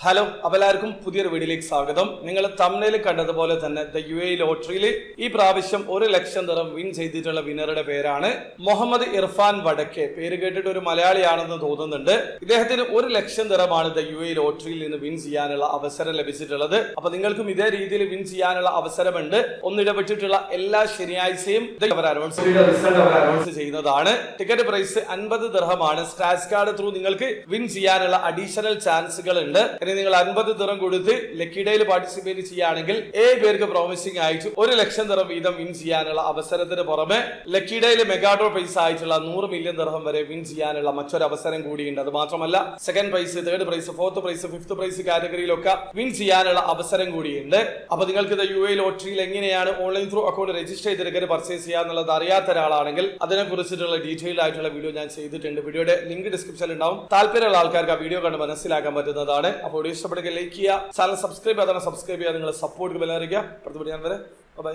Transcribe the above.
Hello, അപ്പോൾ എല്ലാവർക്കും പുതിയൊരു വീഡിയോയിലേക്ക് സ്വാഗതം. നിങ്ങൾ തംബ്നെയിൽ കണ്ടതുപോലെ തന്നെ UAE ലോട്ടറിയിൽ ഈ പ്രാവശ്യം 1 ലക്ഷം ദിർഹം വിൻ ചെയ്തിട്ടുള്ള വിന്നറുടെ പേരാണ് മുഹമ്മദ് ഇർഫാൻ വടക്കെ. പേര് കേട്ടിട്ട് ഒരു മലയാളിയാണെന്ന് തോന്നുന്നുണ്ട്. ഇദ്ദേഹത്തിന് 1 ലക്ഷം ദിർഹമാണ് UAE ലോട്ടറിയിൽ നിന്ന് വിൻ ചെയ്യാനുള്ള അവസരം ലഭിച്ചിട്ടുള്ളത്. അപ്പൊ നിങ്ങൾക്കും ഇതേ രീതിയിൽ വിൻ ചെയ്യാനുള്ള അവസരമുണ്ട്. ഒന്നിടപെട്ടിട്ടുള്ള എല്ലാ ശനിയാഴ്ചയും അനൗൺസ് ചെയ്യുന്നതാണ്. ടിക്കറ്റ് പ്രൈസ് 50 ദിർഹമാണ്. സ്ക്രാച്ച് കാർഡ് ത്രൂ നിങ്ങൾക്ക് വിൻ ചെയ്യാനുള്ള അഡീഷണൽ ചാൻസുകൾ ഉണ്ട്. നിങ്ങൾ 50 ദിർഹം കൊടുത്ത് ലക്കി ഡേയിൽ പാർട്ടിസിപ്പേറ്റ് ചെയ്യുകയാണെങ്കിൽ 7 പേർക്ക് പ്രോമിസിംഗ് അയച്ചു 1 ലക്ഷം ദിർഹം വീതം വിൻ ചെയ്യാനുള്ള അവസരത്തിന് പുറമെ ലക്കി ഡേയിൽ മെഗാഡ്രോ പ്രൈസ് ആയിട്ടുള്ള 100 മില്യൺ ദിർഹം വരെ വിൻ ചെയ്യാനുള്ള മറ്റൊരു അവസരം കൂടിയുണ്ട്. അത് മാത്രമല്ല second prize, third prize, fourth prize, fifth prize കാറ്റഗറിയിലൊക്കെ വിൻ ചെയ്യാനുള്ള അവസരം കൂടിയുണ്ട്. അപ്പൊ നിങ്ങൾക്ക് UAE ലോട്ടറിയിൽ എങ്ങനെയാണ് ഓൺലൈൻ ത്രൂ അക്കൗണ്ട് രജിസ്റ്റർ ചെയ്തെടുക്കാൻ പർച്ചേസ് ചെയ്യാന്നുള്ളത് അറിയാത്ത ഒരാളാണെങ്കിൽ അതിനെ കുറിച്ചിട്ടുള്ള ഡീറ്റെയിൽ ആയിട്ടുള്ള വീഡിയോ ഞാൻ ചെയ്തിട്ടുണ്ട്. വീഡിയോയുടെ ലിങ്ക് ഡിസ്ക്രിപ്ഷനിൽ ഉണ്ടാവും. താല്പര്യമുള്ള ആൾക്കാർക്ക് ആ വീഡിയോ കണ്ട് മനസ്സിലാക്കാൻ പറ്റുന്നതാണ്. അപ്പോൾ ഇഷ്ടപ്പെടുക, ലൈക്ക് ചെയ്യുക, ചാനൽ സബ്സ്ക്രൈബ് ചെയ്യാതെ സബ്സ്ക്രൈബ് ചെയ്യുക, നിങ്ങളുടെ സപ്പോർട്ട് ബെല്ലറിയിക്കുക. അടുത്ത വീഡിയോ വരെ ബൈ.